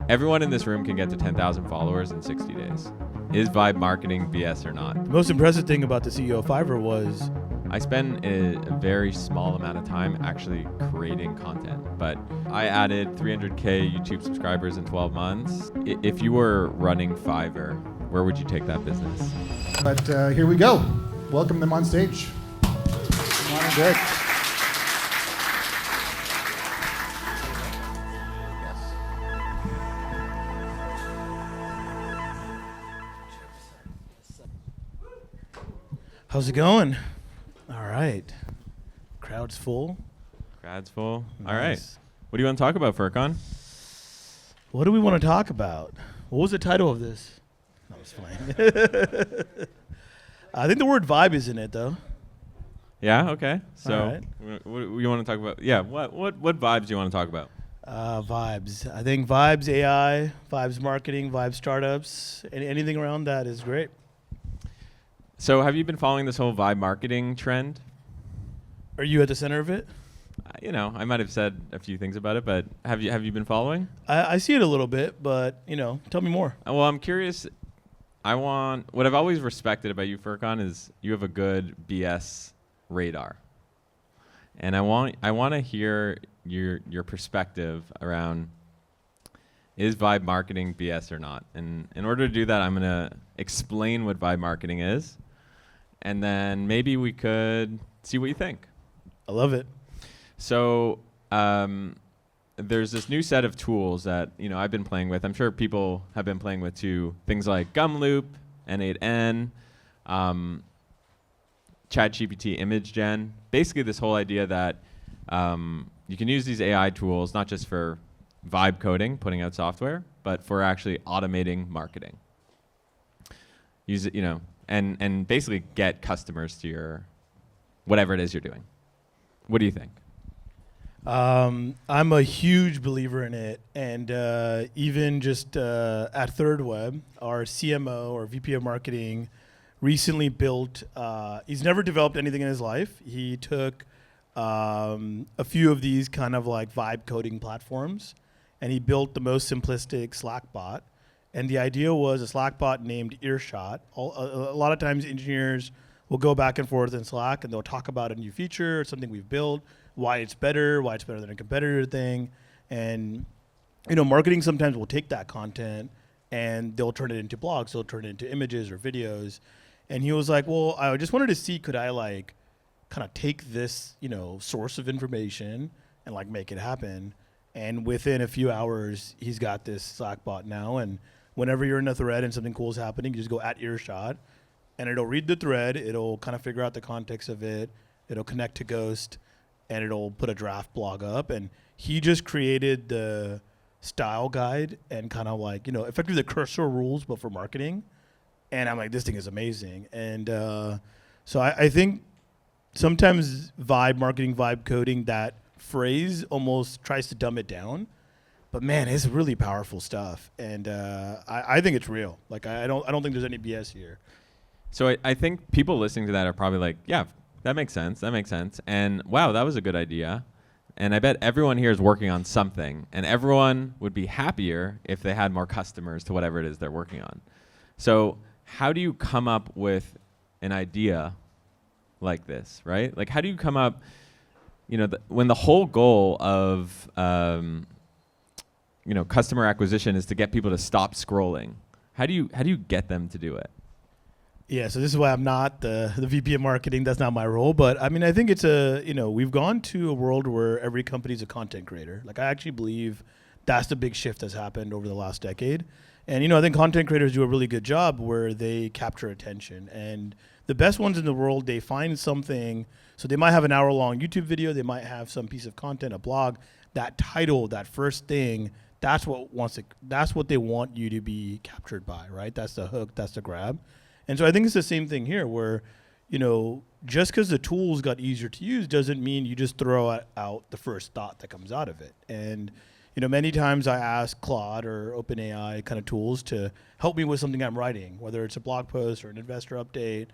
Everyone in this room can get to 10,000 followers in 60 days. Is vibe marketing BS or not? The most impressive thing about the CEO of Fiverr was I spend a very small amount of time actually creating content, but I added 300K YouTube subscribers in 12 months. If you were running Fiverr, where would you take that business? But here we go. Welcome them on stage. Come on, Derek. How's it going? All right. Crowd's full. Crowd's full. Nice. All right. What do you want to talk about, Furqan? What do we want to talk about? What was the title of this? No, I was playing. I think the word vibe is in it, though. Yeah, okay. So All right. what you want to talk about? Yeah, what vibes do you want to talk about? Vibes. I think vibes AI, vibes marketing, vibes startups, anything around that is great. So have you been following this whole vibe marketing trend? Are you at the center of it? I might have said a few things about it, but have you been following? I see it a little bit, but, tell me more. Well, I'm curious. What I've always respected about you, Furqan, is you have a good BS radar. And I want to hear your perspective around, is vibe marketing BS or not? And in order to do that, I'm going to explain what vibe marketing is, and then maybe we could see what you think. I love it. So there's this new set of tools that I've been playing with. I'm sure people have been playing with too. Things like Gumloop, N8N, ChatGPT image gen. Basically, this whole idea that you can use these AI tools not just for vibe coding, putting out software, but for actually automating marketing. Use it, and basically get customers to your whatever it is you're doing. What do you think? I'm a huge believer in it, and even just at Third Web, our CMO or VP of marketing recently built. He's never developed anything in his life. He took a few of these kind of like vibe coding platforms, and he built the most simplistic Slack bot. And the idea was a Slack bot named Earshot. A lot of times engineers will go back and forth in Slack, and they'll talk about a new feature or something we've built, why it's better than a competitor thing. And, marketing sometimes will take that content and they'll turn it into blogs, they'll turn it into images or videos. And he was like, well, I just wanted to see, could I like kind of take this, source of information and like make it happen? And within a few hours, he's got this Slack bot now. And whenever you're in a thread and something cool is happening, you just go at Earshot, and it'll read the thread. It'll kind of figure out the context of it. It'll connect to Ghost, and it'll put a draft blog up. And he just created the style guide and kind of like, effectively the cursor rules, but for marketing. And I'm like, this thing is amazing. And so I think sometimes vibe marketing, vibe coding, that phrase almost tries to dumb it down. But man, it's really powerful stuff. And I think it's real. Like I don't think there's any BS here. So I think people listening to that are probably like, yeah, that makes sense. And wow, that was a good idea. And I bet everyone here is working on something, and everyone would be happier if they had more customers to whatever it is they're working on. So how do you come up with an idea like this, right? Like, how do you come up, when the whole goal of, customer acquisition is to get people to stop scrolling? How do you get them to do it? Yeah, so this is why I'm not the VP of marketing. That's not my role. But I mean, I think it's we've gone to a world where every company is a content creator. Like, I actually believe that's the big shift that's happened over the last decade. And, I think content creators do a really good job where they capture attention. And the best ones in the world, they find something. So they might have an hour-long YouTube video. They might have some piece of content, a blog. That title, that first thing, that's what they want you to be captured by, right? That's the hook. That's the grab. And so I think it's the same thing here where, just because the tools got easier to use doesn't mean you just throw out the first thought that comes out of it. And, many times I ask Claude or OpenAI kind of tools to help me with something I'm writing, whether it's a blog post or an investor update.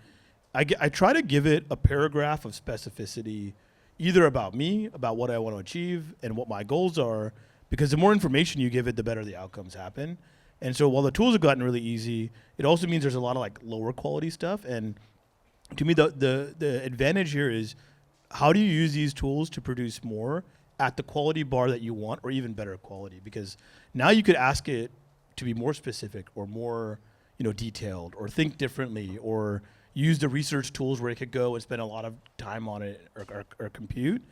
I try to give it a paragraph of specificity, either about me, about what I want to achieve and what my goals are, because the more information you give it, the better the outcomes happen. And so while the tools have gotten really easy, it also means there's a lot of like lower quality stuff. And to me, the advantage here is how do you use these tools to produce more at the quality bar that you want, or even better quality? Because now you could ask it to be more specific or more, detailed, or think differently, or use the research tools where it could go and spend a lot of time on it or compute.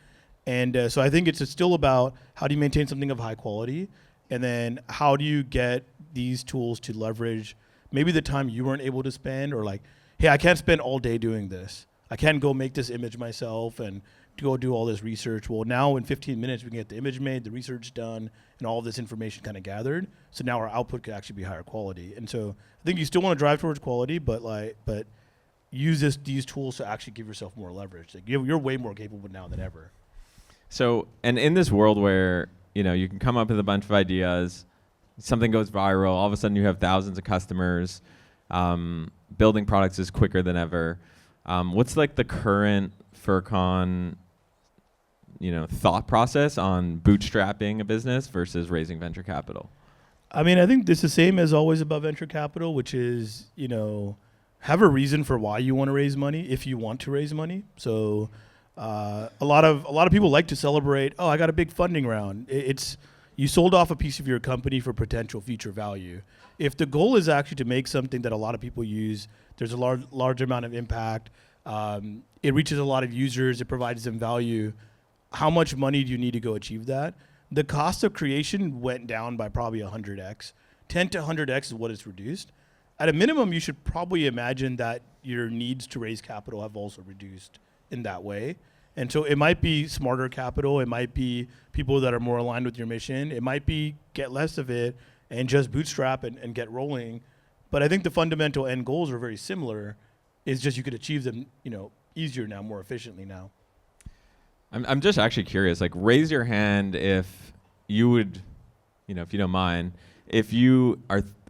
And so I think it's still about how do you maintain something of high quality, and then how do you get these tools to leverage maybe the time you weren't able to spend, or like, hey, I can't spend all day doing this. I can't go make this image myself and to go do all this research. Well, now in 15 minutes, we can get the image made, the research done, and all of this information kind of gathered. So now our output could actually be higher quality. And so I think you still want to drive towards quality, but use these tools to actually give yourself more leverage. Like you're way more capable now than ever. So, and in this world where, you can come up with a bunch of ideas, something goes viral, all of a sudden you have thousands of customers, building products is quicker than ever. What's like the current Furqan, thought process on bootstrapping a business versus raising venture capital? I mean, I think it's the same as always about venture capital, which is, have a reason for why you want to raise money if you want to raise money. So a lot of people like to celebrate, oh, I got a big funding round. It's you sold off a piece of your company for potential future value. If the goal is actually to make something that a lot of people use, there's a large amount of impact, it reaches a lot of users, it provides them value, how much money do you need to go achieve that? The cost of creation went down by probably 100x. 10 to 100x is what it's reduced. At a minimum, you should probably imagine that your needs to raise capital have also reduced in that way. And so it might be smarter capital. It might be people that are more aligned with your mission. It might be get less of it and just bootstrap and get rolling. But I think the fundamental end goals are very similar. It's just you could achieve them, easier now, more efficiently now. I'm just actually curious, like raise your hand if you would, if you don't mind, if you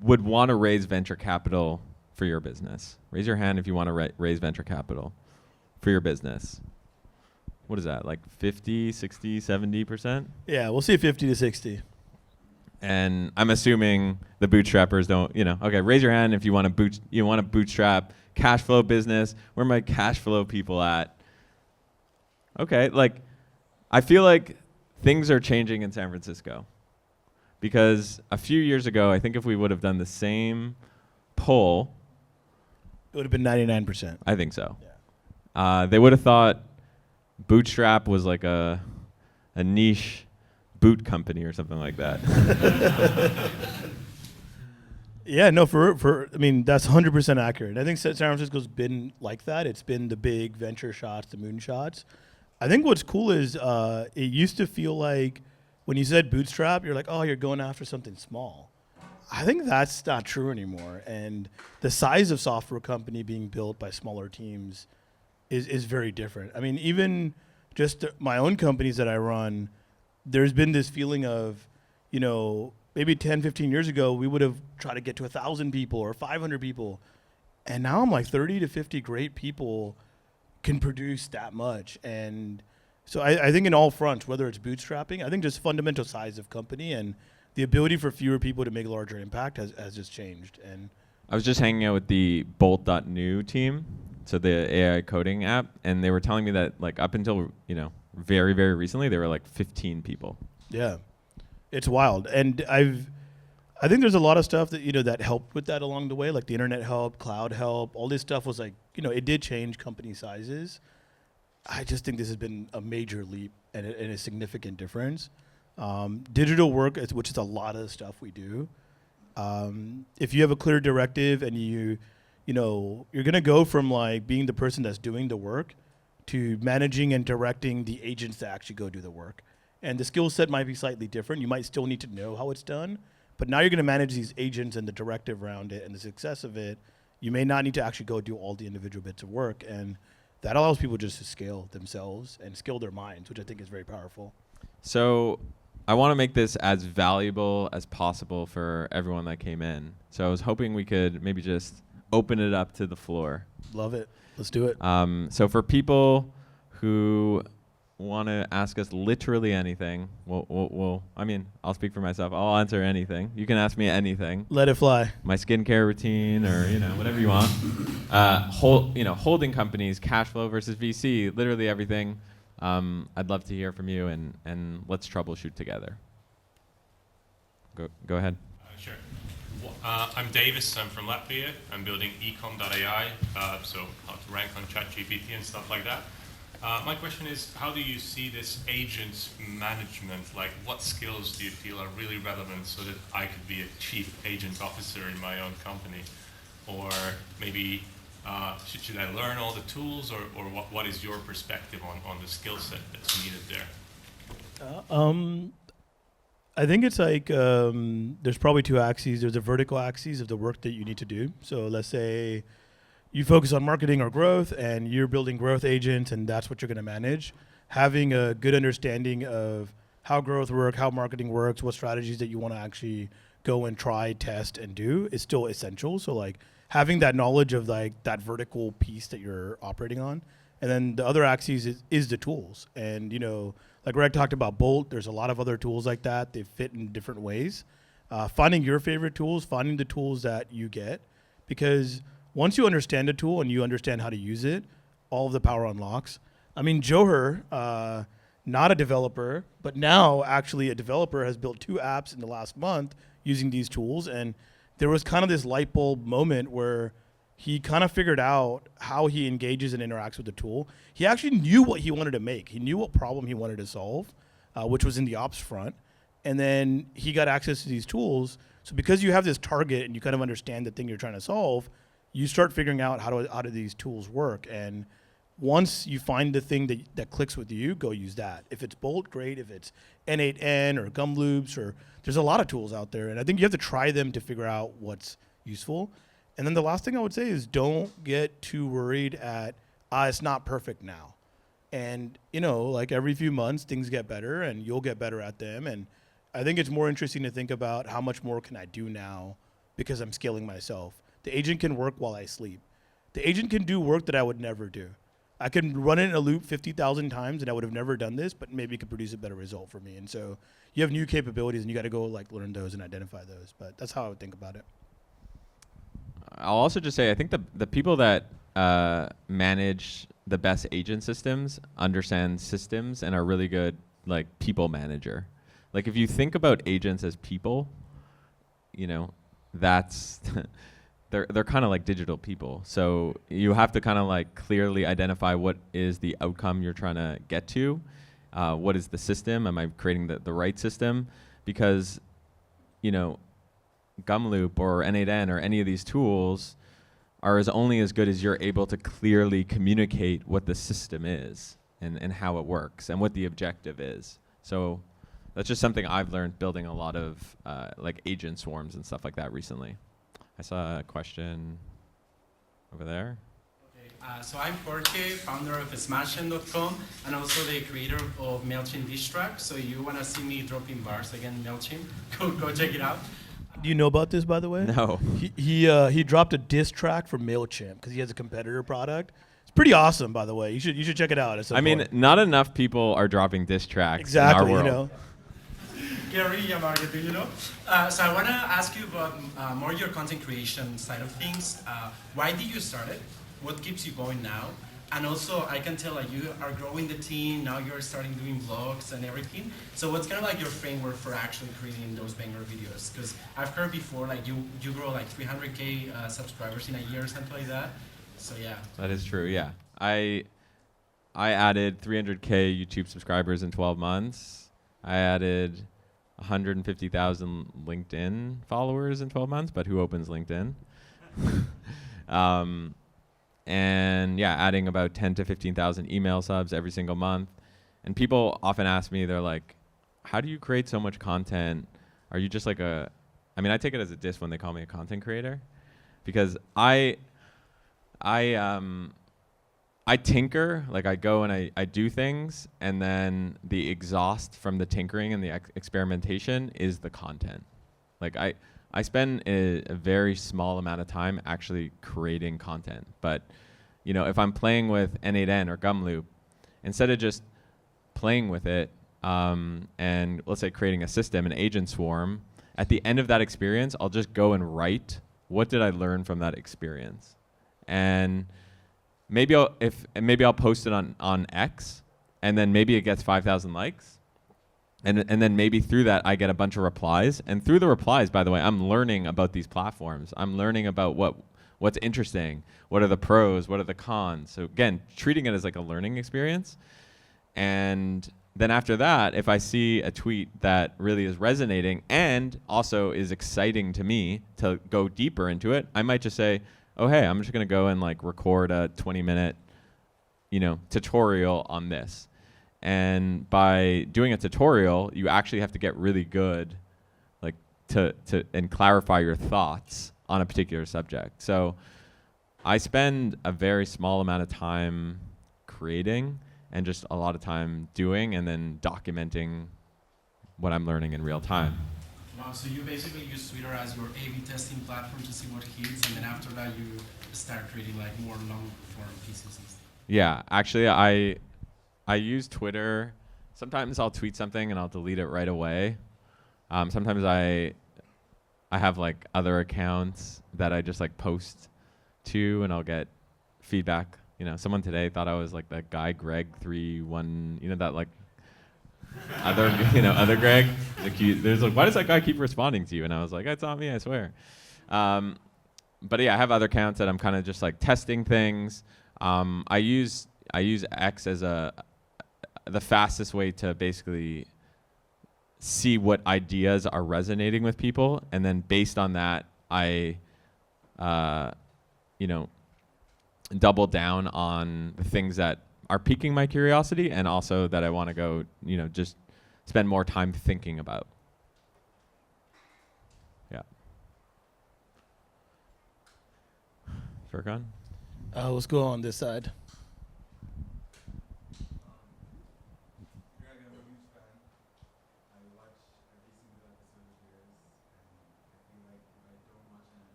would want to raise venture capital for your business. Raise your hand if you want to raise venture capital for your business. What is that, like 50, 60, 70%? Yeah, we'll see 50 to 60. And I'm assuming the bootstrappers don't, okay, raise your hand if you want to bootstrap cash flow business. Where are my cash flow people at? Okay, like I feel like things are changing in San Francisco, because a few years ago, I think if we would have done the same poll, it would have been 99%. I think so. Yeah. They would have thought Bootstrap was like a niche boot company or something like that. Yeah, no, I mean, that's 100% accurate. I think San Francisco's been like that. It's been the big venture shots, the moon shots. I think what's cool is it used to feel like when you said bootstrap, you're like, oh, you're going after something small. I think that's not true anymore. And the size of software company being built by smaller teams is very different. I mean, even just my own companies that I run, there's been this feeling of, maybe 10, 15 years ago, we would have tried to get to 1,000 people or 500 people. And now I'm like 30 to 50 great people can produce that much. And so I think in all fronts, whether it's bootstrapping, I think just fundamental size of company and the ability for fewer people to make larger impact has just changed. And I was just hanging out with the Bolt.new team, so the AI coding app, and they were telling me that like up until, very, very recently, there were like 15 people. Yeah, it's wild. And I think there's a lot of stuff that, that helped with that along the way, like the internet helped, cloud help, all this stuff was like, it did change company sizes. I just think this has been a major leap and a significant difference. Digital work, which is a lot of the stuff we do. If you have a clear directive and you're going to go from like being the person that's doing the work to managing and directing the agents that actually go do the work. And the skill set might be slightly different. You might still need to know how it's done, but now you're going to manage these agents and the directive around it and the success of it. You may not need to actually go do all the individual bits of work, and that allows people just to scale themselves and scale their minds, which I think is very powerful. So I want to make this as valuable as possible for everyone that came in. So I was hoping we could maybe just open it up to the floor. Love it. Let's do it. So for people who want to ask us literally anything, I mean, I'll speak for myself. I'll answer anything. You can ask me anything. Let it fly. My skincare routine, or whatever you want. Holding companies, cash flow versus VC, literally everything. I'd love to hear from you, and let's troubleshoot together. Go ahead. Sure. Well, I'm Davis. I'm from Latvia. I'm building ecom.ai, so how to rank on ChatGPT and stuff like that. My question is, how do you see this agent management? Like, what skills do you feel are really relevant so that I could be a chief agent officer in my own company? Or maybe should I learn all the tools, or what is your perspective on the skill set that's needed there? I think it's like there's probably two axes. There's a vertical axis of the work that you need to do. So let's say you focus on marketing or growth, and you're building growth agents, and that's what you're going to manage. Having a good understanding of how growth works, how marketing works, what strategies that you want to actually go and try, test, and do is still essential. So like having that knowledge of like that vertical piece that you're operating on. And then the other axis is the tools. And like Greg talked about Bolt, there's a lot of other tools like that. They fit in different ways. Finding your favorite tools, finding the tools that you get, because once you understand a tool and you understand how to use it, all of the power unlocks. I mean, Johar, not a developer, but now actually a developer, has built 2 apps in the last month using these tools. And there was kind of this light bulb moment where he kind of figured out how he engages and interacts with the tool. He actually knew what he wanted to make. He knew what problem he wanted to solve, which was in the ops front. And then he got access to these tools. So because you have this target and you kind of understand the thing you're trying to solve, you start figuring out how do these tools work. And once you find the thing that clicks with you, go use that. If it's Bolt, great. If it's N8N or gum loops, or there's a lot of tools out there. And I think you have to try them to figure out what's useful. And then the last thing I would say is don't get too worried at, it's not perfect now. And, like every few months, things get better and you'll get better at them. And I think it's more interesting to think about how much more can I do now because I'm scaling myself. The agent can work while I sleep. The agent can do work that I would never do. I can run it in a loop 50,000 times and I would have never done this, but maybe it could produce a better result for me. And so you have new capabilities and you got to go like learn those and identify those. But that's how I would think about it. I'll also just say, I think the people that manage the best agent systems understand systems and are really good, like, people manager. Like, if you think about agents as people, that's they're kind of like digital people. So you have to kind of like clearly identify what is the outcome you're trying to get to. What is the system? Am I creating the right system? Because, Gumloop or N8N or any of these tools are only as good as you're able to clearly communicate what the system is and how it works and what the objective is. So that's just something I've learned building a lot of like agent swarms and stuff like that recently. I saw a question over there. So I'm Jorge, founder of Smashing.com, and also the creator of MailChimp diss track. So you want to see me dropping bars again, MailChimp, go check it out. Do you know about this, by the way? No. He dropped a diss track for MailChimp because he has a competitor product. It's pretty awesome, by the way. You should check it out. At some point. Not enough people are dropping diss tracks in our world. Guerrilla marketing, So I want to ask you about more your content creation side of things. Why did you start it? What keeps you going now? And also, I can tell like you are growing the team. Now you're starting doing vlogs and everything. So what's kind of like your framework for actually creating those banger videos? Because I've heard before like you grow like 300K subscribers in a year or something like that. So yeah. That is true. Yeah, I added 300K YouTube subscribers in 12 months. I added 150,000 LinkedIn followers in 12 months. But who opens LinkedIn? And yeah, adding about 10 to 15,000 email subs every single month. And people often ask me, they're like, how do you create so much content? Are you just like I take it as a diss when they call me a content creator, because I tinker, like I go and I do things, and then the exhaust from the tinkering and the experimentation is the content. Like I spend a very small amount of time actually creating content. But, if I'm playing with N8N or Gumloop, instead of just playing with it, and let's say creating a system, an agent swarm, at the end of that experience, I'll just go and write, what did I learn from that experience? And maybe I'll post it on X, and then maybe it gets 5,000 likes. And then maybe through that, I get a bunch of replies. And through the replies, by the way, I'm learning about these platforms. I'm learning about what's interesting, what are the pros, what are the cons. So again, treating it as like a learning experience. And then after that, if I see a tweet that really is resonating and also is exciting to me to go deeper into it, I might just say, oh, hey, I'm just going to go and like record a 20-minute, tutorial on this. And by doing a tutorial, you actually have to get really good, like and clarify your thoughts on a particular subject. So I spend a very small amount of time creating and just a lot of time doing and then documenting what I'm learning in real time. Wow, so you basically use Twitter as your A/B testing platform to see what hits, and then after that you start creating like more long-form pieces and stuff. Yeah, actually, I use Twitter. Sometimes I'll tweet something and I'll delete it right away. Sometimes I have like other accounts that I just like post to, and I'll get feedback. Someone today thought I was like that guy Greg31. That like other Greg. There's like, why does that guy keep responding to you? And I was like, it's not me, I swear. But yeah, I have other accounts that I'm kind of just like testing things. I use X as the fastest way to basically see what ideas are resonating with people, and then based on that, I double down on the things that are piquing my curiosity, and also that I want to go, just spend more time thinking about. Yeah. Furqan? Let's go on this side.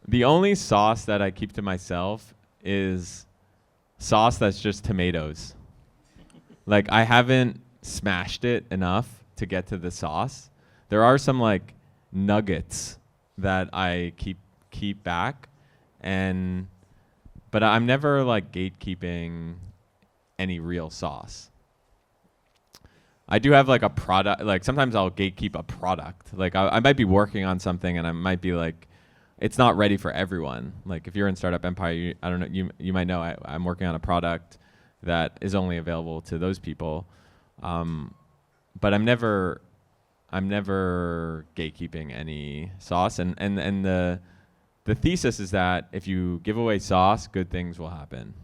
The only sauce that I keep to myself is sauce that's just tomatoes. Like, I haven't smashed it enough to get to the sauce. There are some like nuggets that I keep back, but I'm never like gatekeeping any real sauce. I do have like a product, like sometimes I'll gatekeep a product. Like I might be working on something and I might be like, it's not ready for everyone. Like if you're in Startup Empire, I don't know, you might know I'm working on a product that is only available to those people. But I'm never gatekeeping any sauce. And the thesis is that if you give away sauce, good things will happen.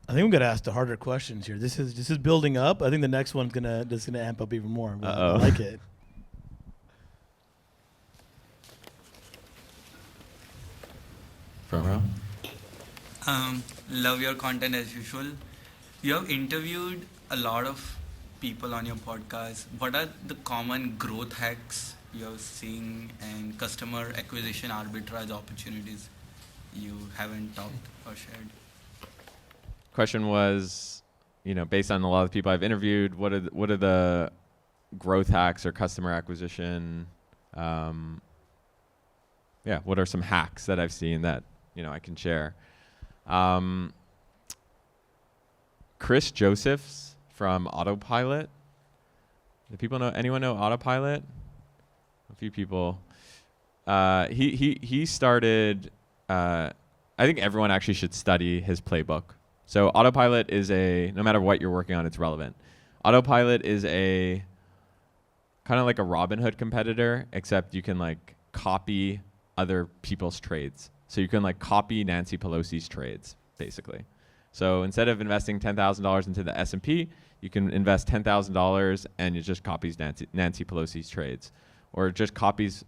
I think I'm gonna ask the harder questions here. This is building up. I think the next one's gonna amp up even more. I like it. Front row. Love your content as usual. You have interviewed a lot of people on your podcast. What are the common growth hacks you're seeing and customer acquisition arbitrage opportunities you haven't talked or shared? Question was, based on a lot of the people I've interviewed, what are the growth hacks or customer acquisition? What are some hacks that I've seen that I can share? Chris Josephs from Autopilot. Do anyone know Autopilot? A few people. He started. I think everyone actually should study his playbook. So Autopilot is no matter what you're working on, it's relevant. Autopilot is a kind of like a Robinhood competitor, except you can like copy other people's trades. So you can like copy Nancy Pelosi's trades, basically. So instead of investing $10,000 into the S&P, you can invest $10,000 and it just copies Nancy Pelosi's trades, or it just copies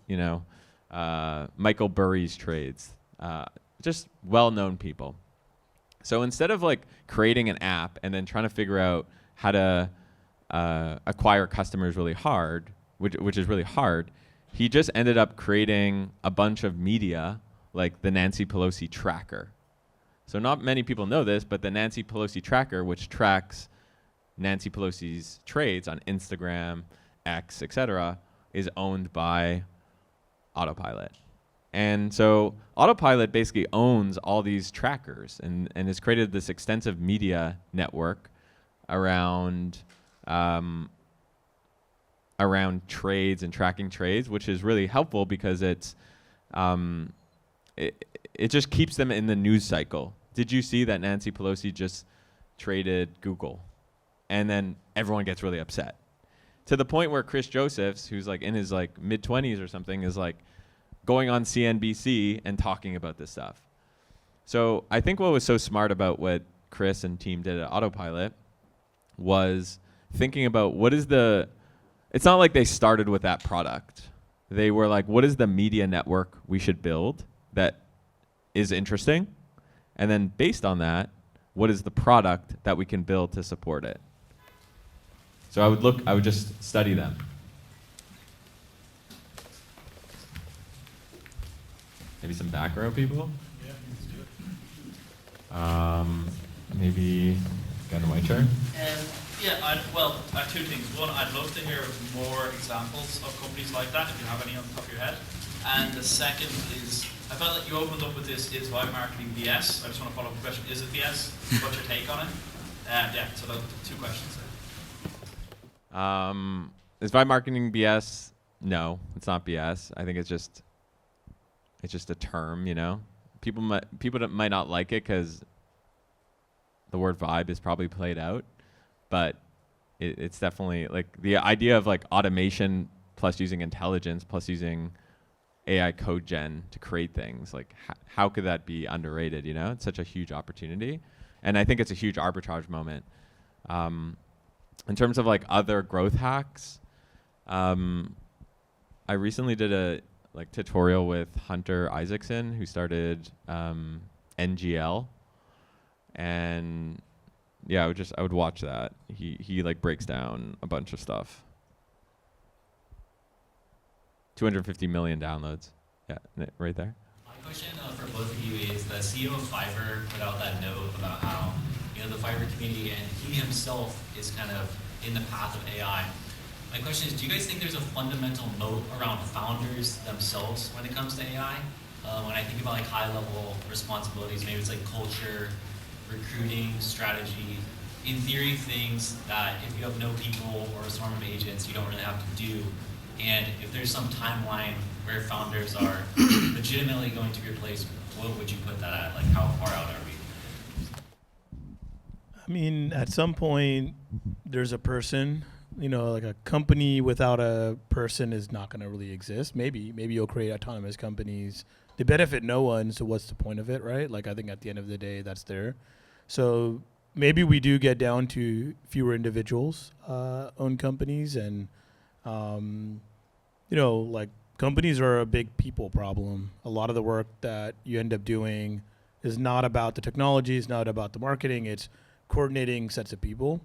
Michael Burry's trades. just well-known people. So instead of like creating an app and then trying to figure out how to acquire customers really hard, which is really hard, he just ended up creating a bunch of media like the Nancy Pelosi tracker. So not many people know this, but the Nancy Pelosi tracker, which tracks Nancy Pelosi's trades on Instagram, X, etc., is owned by Autopilot. And so Autopilot basically owns all these trackers and has created this extensive media network around trades and tracking trades, which is really helpful because it just keeps them in the news cycle. Did you see that Nancy Pelosi just traded Google? And then everyone gets really upset. To the point where Chris Josephs, who's like in his like mid-20s or something, is like going on CNBC and talking about this stuff. So I think what was so smart about what Chris and team did at Autopilot was thinking about it's not like they started with that product. They were like, what is the media network we should build that is interesting? And then based on that, what is the product that we can build to support it? So I would just study them. Maybe some back row people? Yeah, let's do it. Maybe guy in the white shirt? I have two things. One, I'd love to hear more examples of companies like that, if you have any on the top of your head. And the second is, I felt like you opened up with this, is vibe marketing BS? I just want to follow up the question, is it BS? What's your take on it? So those are two questions there. Is vibe marketing BS? No, it's not BS. I think it's just a term, you know. People might not like it because the word vibe is probably played out, but it's definitely like the idea of like automation plus using intelligence plus using AI code gen to create things. Like how could that be underrated? You know, it's such a huge opportunity, and I think it's a huge arbitrage moment. In terms of like other growth hacks, I recently did a tutorial with Hunter Isaacson, who started NGL, and yeah, I would watch that. He like breaks down a bunch of stuff. 250 million downloads. Yeah, right there. My question for both of you is the CEO of Fiverr put out that note about how the Fiverr community and he himself is kind of in the path of AI. My question is, do you guys think there's a fundamental moat around founders themselves when it comes to AI? When I think about like high-level responsibilities, maybe it's like culture, recruiting, strategy. In theory, things that if you have no people or a swarm of agents, you don't really have to do. And if there's some timeline where founders are legitimately going to be replaced, what would you put that at? Like, how far out are we? I mean, at some point, there's a person. Like a company without a person is not going to really exist. Maybe you'll create autonomous companies. They benefit no one, so what's the point of it, right? Like, I think at the end of the day, that's there. So maybe we do get down to fewer individuals own companies, and like companies are a big people problem. A lot of the work that you end up doing is not about the technology, it's not about the marketing, it's coordinating sets of people.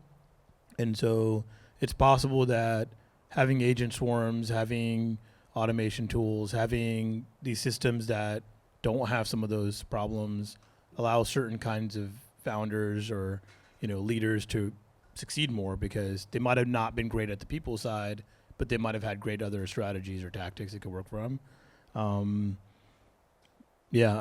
And so it's possible that having agent swarms, having automation tools, having these systems that don't have some of those problems allow certain kinds of founders or leaders to succeed more, because they might have not been great at the people side, but they might have had great other strategies or tactics that could work for them. I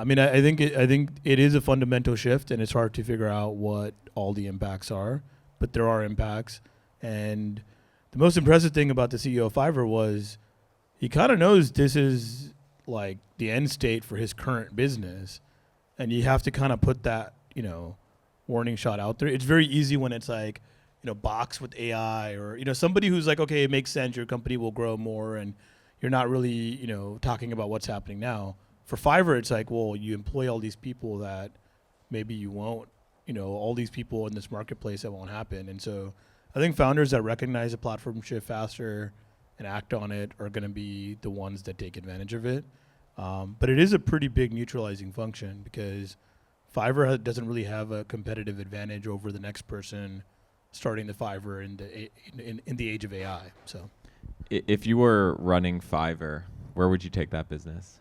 mean, I think it is a fundamental shift, and it's hard to figure out what all the impacts are, but there are impacts. And the most impressive thing about the CEO of Fiverr was he kind of knows this is like the end state for his current business, and you have to kind of put that warning shot out there. It's very easy when it's like box with AI, or somebody who's like, okay, it makes sense, your company will grow more, and you're not really talking about what's happening now. For Fiverr, it's like, well, you employ all these people that maybe you won't, all these people in this marketplace that won't happen. And so I think founders that recognize a platform shift faster and act on it are going to be the ones that take advantage of it. But it is a pretty big neutralizing function because Fiverr doesn't really have a competitive advantage over the next person starting the Fiverr in the age of AI. So, If you were running Fiverr, where would you take that business?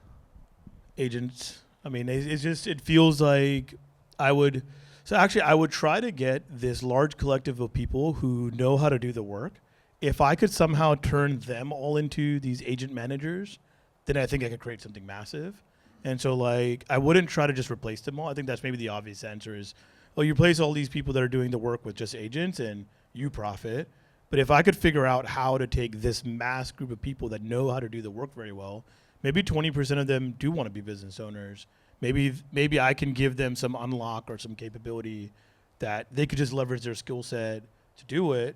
agents. I mean, it feels like I would. So actually, I would try to get this large collective of people who know how to do the work. If I could somehow turn them all into these agent managers, then I think I could create something massive. And so, like, I wouldn't try to just replace them all. I think that's maybe the obvious answer is, oh, you replace all these people that are doing the work with just agents and you profit. But if I could figure out how to take this mass group of people that know how to do the work very well, maybe 20% of them do want to be business owners. Maybe I can give them some unlock or some capability that they could just leverage their skill set to do it.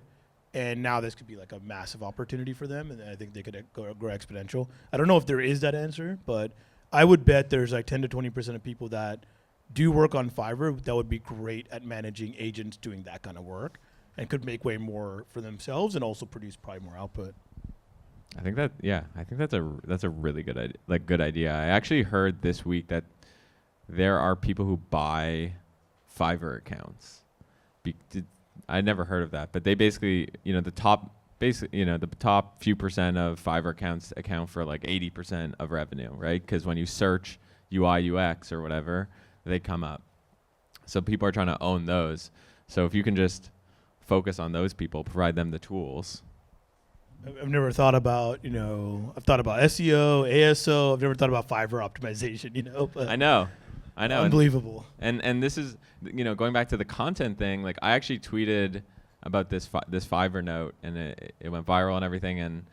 And now this could be like a massive opportunity for them. And I think they could grow exponential. I don't know if there is that answer, but I would bet there's like 10 to 20% of people that do work on Fiverr that would be great at managing agents doing that kind of work and could make way more for themselves and also produce probably more output. I think that's a really good idea. I actually heard this week that there are people who buy Fiverr accounts. I never heard of that, but they basically, the top few percent of Fiverr accounts account for like 80% of revenue, right? Because when you search UI UX or whatever, they come up. So people are trying to own those. So if you can just focus on those people, provide them the tools. I've never thought about, I've thought about SEO, ASO. I've never thought about Fiverr optimization, But I know. Unbelievable. And this is, going back to the content thing, like I actually tweeted about this Fiverr note and it went viral and everything. And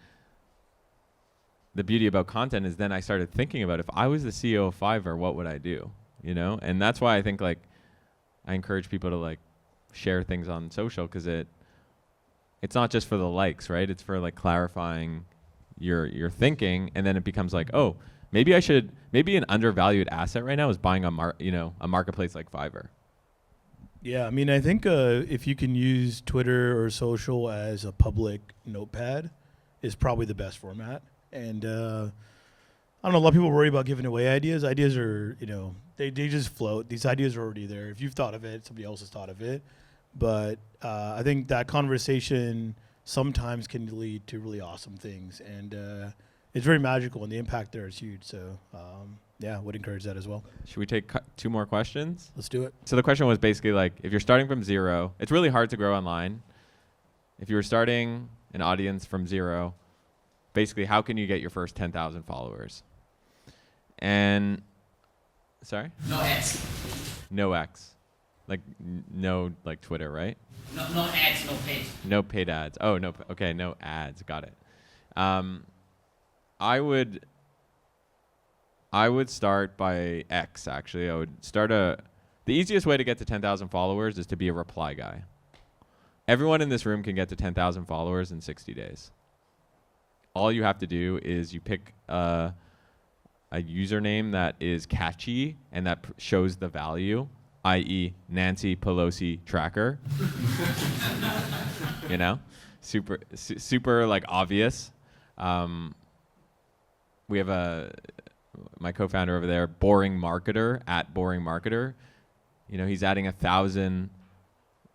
the beauty about content is then I started thinking about if I was the CEO of Fiverr, what would I do? And that's why I think like I encourage people to like share things on social because it's not just for the likes, right? It's for like clarifying your thinking, and then it becomes like, oh, maybe an undervalued asset right now is buying a marketplace like Fiverr. Yeah, I mean, I think if you can use Twitter or social as a public notepad is probably the best format. And I don't know, a lot of people worry about giving away ideas. Ideas are, they just float. These ideas are already there. If you've thought of it, somebody else has thought of it. But I think that conversation sometimes can lead to really awesome things. And it's very magical, and the impact there is huge. So, would encourage that as well. Should we take two more questions? Let's do it. So the question was basically like, if you're starting from zero, it's really hard to grow online. If you were starting an audience from zero, basically, how can you get your first 10,000 followers? And, sorry? No X. No X. Like, no, like Twitter, right? No ads, no paid. No paid ads. Oh, no. Okay, no ads. Got it. I would start by X, actually. I would start the easiest way to get to 10,000 followers is to be a reply guy. Everyone in this room can get to 10,000 followers in 60 days. All you have to do is you pick a username that is catchy and that shows the value, i.e. Nancy Pelosi tracker. Super like obvious. We have my co-founder over there, Boring Marketer, @BoringMarketer. He's adding 1,000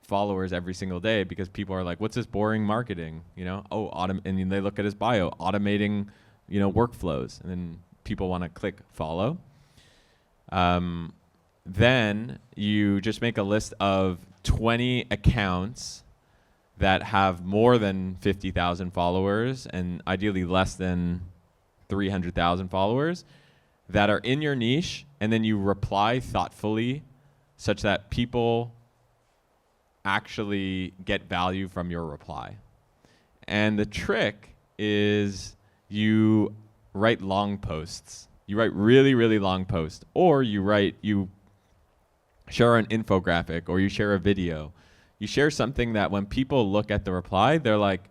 followers every single day because people are like, what's this boring marketing? And they look at his bio, automating, workflows, and then people want to click follow. Then you just make a list of 20 accounts that have more than 50,000 followers and ideally less than 300,000 followers that are in your niche, and then you reply thoughtfully such that people actually get value from your reply. And the trick is you write long posts. You write really, really long posts, or you share an infographic, or you share a video. You share something that when people look at the reply, they're like,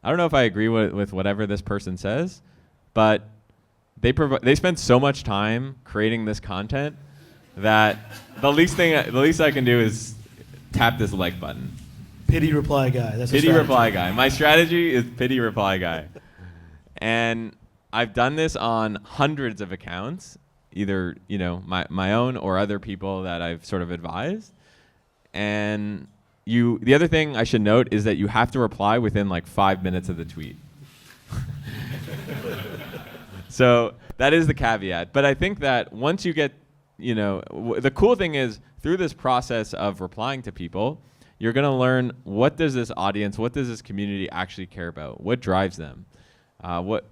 I don't know if I agree with whatever this person says, but they spend so much time creating this content that the least I can do is tap this like button. Pity reply guy. That's pity reply guy. My strategy is pity reply guy. And I've done this on hundreds of accounts, either my own or other people that I've sort of advised. And the other thing I should note is that you have to reply within like 5 minutes of the tweet. So that is the caveat. But I think that once you get, the cool thing is through this process of replying to people, you're going to learn what does this audience, what does this community actually care about? What drives them? What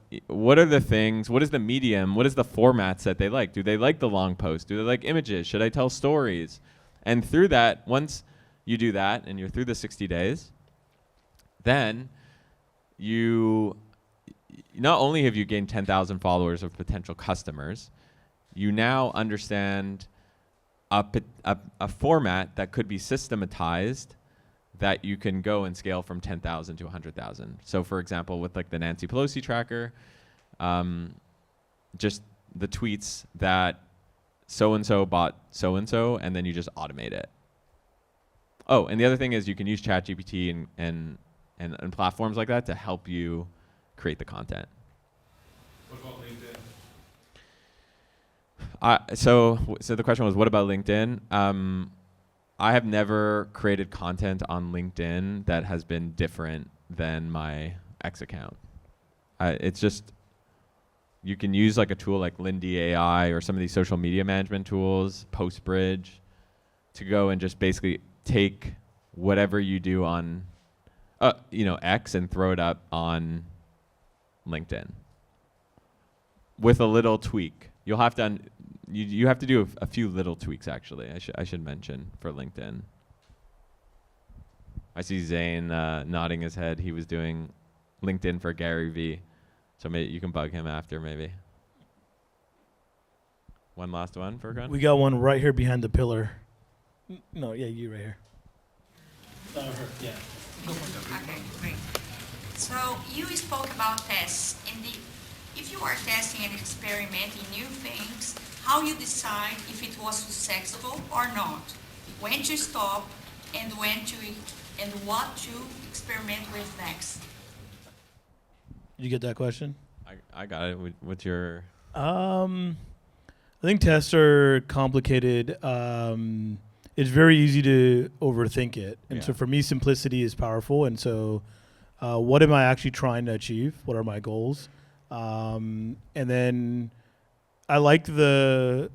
are the things? What is the medium? What is the formats that they like? Do they like the long post? Do they like images? Should I tell stories? And through that, once you do that and you're through the 60 days, then you not only have you gained 10,000 followers of potential customers, you now understand a format that could be systematized that you can go and scale from 10,000 to 100,000. So for example, with like the Nancy Pelosi tracker, just the tweets that so-and-so bought so-and-so, and then you just automate it. Oh, and the other thing is you can use ChatGPT and platforms like that to help you create the content. What about LinkedIn? So the question was, what about LinkedIn? I have never created content on LinkedIn that has been different than my X account. It's just, you can use like a tool like Lindy AI or some of these social media management tools, PostBridge, to go and just basically take whatever you do on, X and throw it up on LinkedIn with a little tweak. You'll have to you have to do a few little tweaks, actually. I should mention for LinkedIn. I see Zane nodding his head. He was doing LinkedIn for Gary V. So maybe you can bug him after, maybe. One last one, Furqan? We got one right here behind the pillar. No, yeah, you right here. Yeah. Okay, great. So you spoke about tests. If you are testing and experimenting new things, how you decide if it was successful or not, when to stop, and what to experiment with next. Did you get that question? I got it. What's your... I think tests are complicated. It's very easy to overthink it. And so for me, simplicity is powerful. And so what am I actually trying to achieve? What are my goals? And then I like there's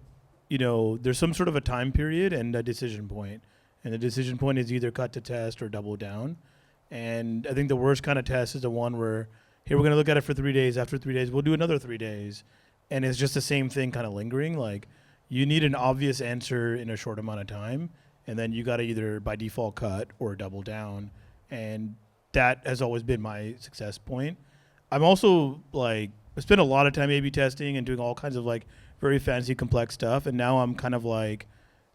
some sort of a time period and a decision point. And the decision point is either cut to test or double down. And I think the worst kind of test is the one where, here, we're going to look at it for 3 days. After 3 days, we'll do another 3 days. And it's just the same thing kind of lingering. Like, you need an obvious answer in a short amount of time. And then you got to either by default cut or double down. And that has always been my success point. I'm also I spent a lot of time A/B testing and doing all kinds of very fancy, complex stuff. And now I'm kind of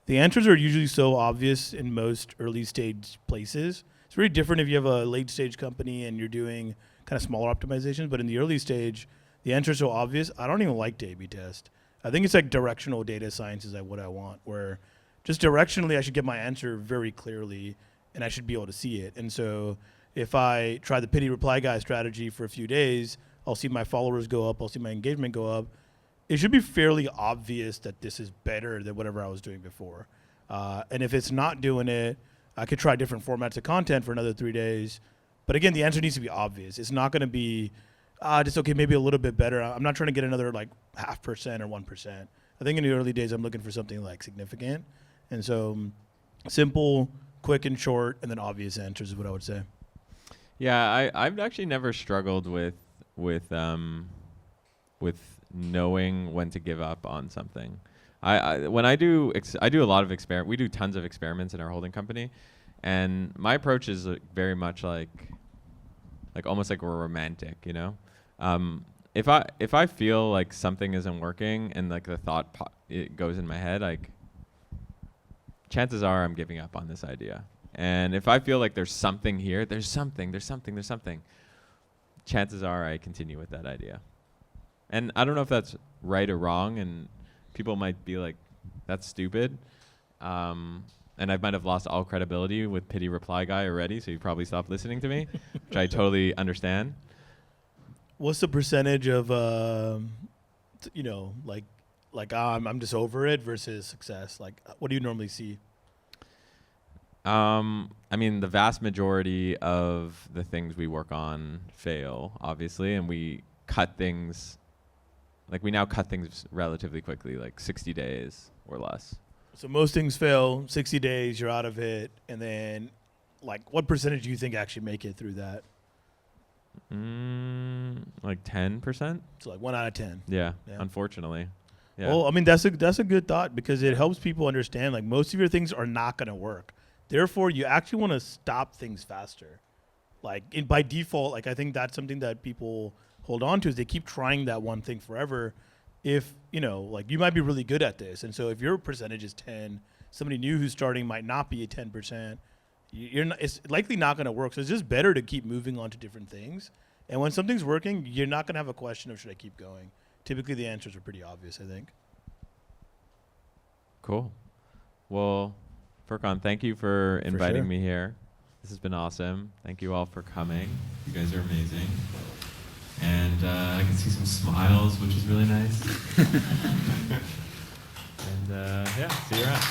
the answers are usually so obvious in most early stage places. It's very different if you have a late stage company and you're doing kind of smaller optimizations. But in the early stage, the answer's so obvious, I don't even like to A/B test. I think it's directional data science is what I want, where just directionally I should get my answer very clearly and I should be able to see it. And so if I try the pity reply guy strategy for a few days, I'll see my followers go up, I'll see my engagement go up. It should be fairly obvious that this is better than whatever I was doing before. And if it's not doing it, I could try different formats of content for another 3 days. But again, the answer needs to be obvious. It's not going to be, just okay, maybe a little bit better. I'm not trying to get another 0.5% or 1%. I think in the early days, I'm looking for something significant. And so simple, quick and short, and then obvious answers is what I would say. Yeah, I've actually never struggled with knowing when to give up on something. When I do a lot of we do tons of experiments in our holding company, and my approach is very much like almost like we're romantic, If I feel like something isn't working and the thought it goes in my head, chances are I'm giving up on this idea. And if I feel like there's something here, there's something, chances are I continue with that idea. And I don't know if that's right or wrong, and people might be like, that's stupid. And I might have lost all credibility with pity reply guy already, so you probably stopped listening to me, which I totally understand. what's the percentage of I'm just over it versus success? Like, what do you normally see? I mean, the vast majority of the things we work on fail, obviously, and we cut things. Like, we now cut things relatively quickly, like 60 days or less. So most things fail, 60 days, you're out of it, and then, like, what percentage do you think actually make it through that? Like 10%? So like 1 out of 10. Yeah, Yeah. unfortunately. Yeah. Well, I mean, that's a good thought because it helps people understand, like, most of your things are not going to work. Therefore, you actually want to stop things faster. Like, by default, like, I think that's something that people hold on to is they keep trying that one thing forever. If, like, you might be really good at this. And so if your percentage is 10, somebody new who's starting might not be at 10%. It's likely not going to work. So it's just better to keep moving on to different things. And when something's working, you're not going to have a question of should I keep going. Typically, the answers are pretty obvious, I think. Cool. Well, Furqan, thank you for inviting sure. me here. This has been awesome. Thank you all for coming. You guys are amazing. And I can see some smiles, which is really nice. And yeah, see you around.